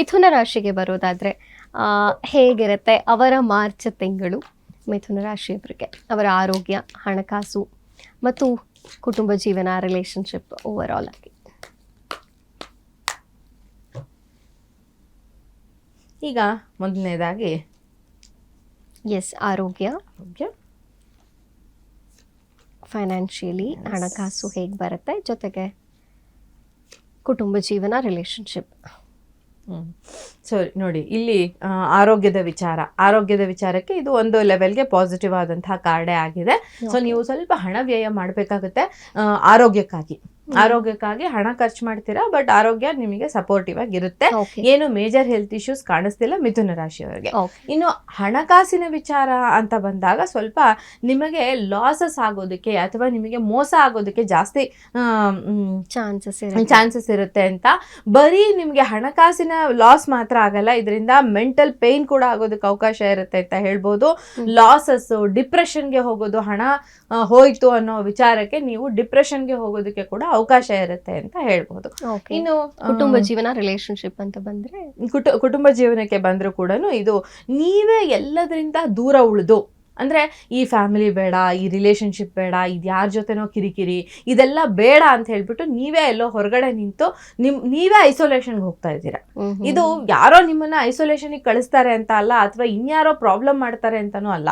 ಮಿಥುನ ರಾಶಿಗೆ ಬರೋದಾದ್ರೆ ಹೇಗಿರುತ್ತೆ ಅವರ ಮಾರ್ಚ್ ತಿಂಗಳು ಮಿಥುನ ರಾಶಿಯವರಿಗೆ, ಅವರ ಆರೋಗ್ಯ, ಹಣಕಾಸು ಮತ್ತು ಕುಟುಂಬ ಜೀವನ, ರಿಲೇಶನ್ಶಿಪ್ ಓವರ್ ಆಲ್ ಆಗಿ? ಈಗ ಮೊದಲನೇದಾಗಿ ಆರೋಗ್ಯ, ಫೈನಾನ್ಷಿಯಲಿ ಹಣಕಾಸು ಹೇಗೆ ಬರುತ್ತೆ, ಜೊತೆಗೆ ಕುಟುಂಬ ಜೀವನ, ರಿಲೇಶನ್ಶಿಪ್. ಸೊ ನೋಡಿ, ಇಲ್ಲಿ ಆರೋಗ್ಯದ ವಿಚಾರಕ್ಕೆ ಇದು ಒಂದು ಲೆವೆಲ್ಗೆ ಪಾಸಿಟಿವ್ ಆದಂತಹ ಕಾರ್ಡೇ ಆಗಿದೆ. ಸೊ ನೀವು ಸ್ವಲ್ಪ ಹಣ ವ್ಯಯ ಮಾಡಬೇಕಾಗುತ್ತೆ ಆರೋಗ್ಯಕ್ಕಾಗಿ ಹಣ ಖರ್ಚು ಮಾಡ್ತೀರಾ, ಬಟ್ ಆರೋಗ್ಯ ನಿಮಗೆ ಸಪೋರ್ಟಿವ್ ಆಗಿರುತ್ತೆ. ಏನು ಮೇಜರ್ ಹೆಲ್ತ್ ಇಶ್ಯೂಸ್ ಕಾಣಿಸ್ತಿಲ್ಲ ಮಿಥುನ ರಾಶಿಯವರಿಗೆ. ಇನ್ನು ಹಣಕಾಸಿನ ವಿಚಾರ ಅಂತ ಬಂದಾಗ ಸ್ವಲ್ಪ ನಿಮಗೆ ಆಗೋದಕ್ಕೆ ಅಥವಾ ನಿಮಗೆ ಮೋಸ ಆಗೋದಕ್ಕೆ ಜಾಸ್ತಿ ಚಾನ್ಸಸ್ ಇರುತ್ತೆ ಅಂತ. ಬರೀ ನಿಮಗೆ ಹಣಕಾಸಿನ ಲಾಸ್ ಮಾತ್ರ ಆಗಲ್ಲ, ಇದರಿಂದ ಮೆಂಟಲ್ ಪೇನ್ ಕೂಡ ಆಗೋದಕ್ಕೆ ಅವಕಾಶ ಇರುತ್ತೆ ಅಂತ ಹೇಳ್ಬೋದು. ಲಾಸಸ್, ಡಿಪ್ರೆಷನ್ಗೆ ಹೋಗೋದು, ಹಣ ಹೋಯ್ತು ಅನ್ನೋ ವಿಚಾರಕ್ಕೆ ನೀವು ಡಿಪ್ರೆಷನ್ಗೆ ಹೋಗೋದಕ್ಕೆ ಕೂಡ ಅವಕಾಶ ಇರುತ್ತೆ ಅಂತ ಹೇಳ್ಬೋದು. ಇನ್ನು ಕುಟುಂಬ ಜೀವನ, ರಿಲೇಶನ್ಶಿಪ್ ಅಂತ ಬಂದ್ರೆ ಕುಟುಂಬ ಜೀವನಕ್ಕೆ ಬಂದರೂ ಕೂಡ ಇದು ನೀವೇ ಎಲ್ಲದರಿಂದ ದೂರ ಉಳಿದು, ಅಂದರೆ ಈ ಫ್ಯಾಮಿಲಿ ಬೇಡ, ಈ ರಿಲೇಶನ್ಶಿಪ್ ಬೇಡ, ಇದು ಯಾರ ಜೊತೆನೋ ಕಿರಿಕಿರಿ, ಇದೆಲ್ಲ ಬೇಡ ಅಂತ ಹೇಳ್ಬಿಟ್ಟು ನೀವೇ ಎಲ್ಲೋ ಹೊರಗಡೆ ನಿಂತು ನೀವೇ ಐಸೋಲೇಷನ್ಗೆ ಹೋಗ್ತಾ ಇದ್ದೀರಾ. ಇದು ಯಾರೋ ನಿಮ್ಮನ್ನ ಐಸೋಲೇಷನ್ಗೆ ಕಳಿಸ್ತಾರೆ ಅಂತ ಅಲ್ಲ, ಅಥವಾ ಇನ್ಯಾರೋ ಪ್ರಾಬ್ಲಮ್ ಮಾಡ್ತಾರೆ ಅಂತನೂ ಅಲ್ಲ.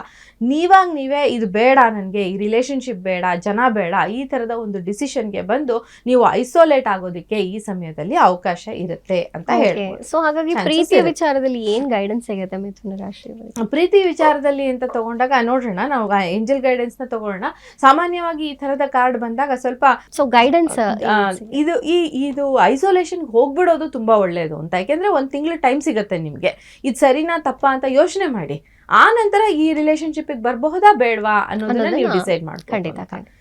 ನೀವೇ ಇದು ಬೇಡ, ನನಗೆ ಈ ರಿಲೇಶನ್ಶಿಪ್ ಬೇಡ, ಜನ ಬೇಡ, ಈ ಥರದ ಒಂದು ಡಿಸಿಷನ್ಗೆ ಬಂದು ನೀವು ಐಸೋಲೇಟ್ ಆಗೋದಕ್ಕೆ ಈ ಸಮಯದಲ್ಲಿ ಅವಕಾಶ ಇರುತ್ತೆ ಅಂತ ಹೇಳ್ಬೋದು. ಸೊ ಹಾಗಾಗಿ ಪ್ರೀತಿಯ ವಿಚಾರದಲ್ಲಿ ಏನ್ ಗೈಡೆನ್ಸ್ ಸಿಗುತ್ತೆ ಮಿಥುನ ರಾಶಿ? ಪ್ರೀತಿ ವಿಚಾರದಲ್ಲಿ ಅಂತ ತಗೊಂಡಾಗ ನೋಡೋಣ, ನಾವು ಏಂಜಲ್ ಗೈಡೆನ್ಸ್ ನ ತಗೊಳ್ಳೋಣ. ಸಾಮಾನ್ಯವಾಗಿ ಈ ತರದ ಕಾರ್ಡ್ ಬಂದಾಗ ಸ್ವಲ್ಪ ಗೈಡೆನ್ಸ್ ಇದು ಐಸೋಲೇಷನ್ ಹೋಗ್ಬಿಡೋದು ತುಂಬಾ ಒಳ್ಳೇದು ಅಂತ. ಯಾಕೆಂದ್ರೆ 1 ತಿಂಗಳು ಟೈಮ್ ಸಿಗುತ್ತೆ ನಿಮ್ಗೆ, ಇದು ಸರಿನಾ ತಪ್ಪಾ ಅಂತ ಯೋಚನೆ ಮಾಡಿ. ಆ ನಂತರ ಈ ರಿಲೇಶನ್ಶಿಪ್ ಬರಬಹುದಾ ಬೇಡವಾ ಅನ್ನೋದನ್ನ ನೀವು ಡಿಸೈಡ್ ಮಾಡ್ಕೊಳ್ಳಿ. ಖಂಡಿತ.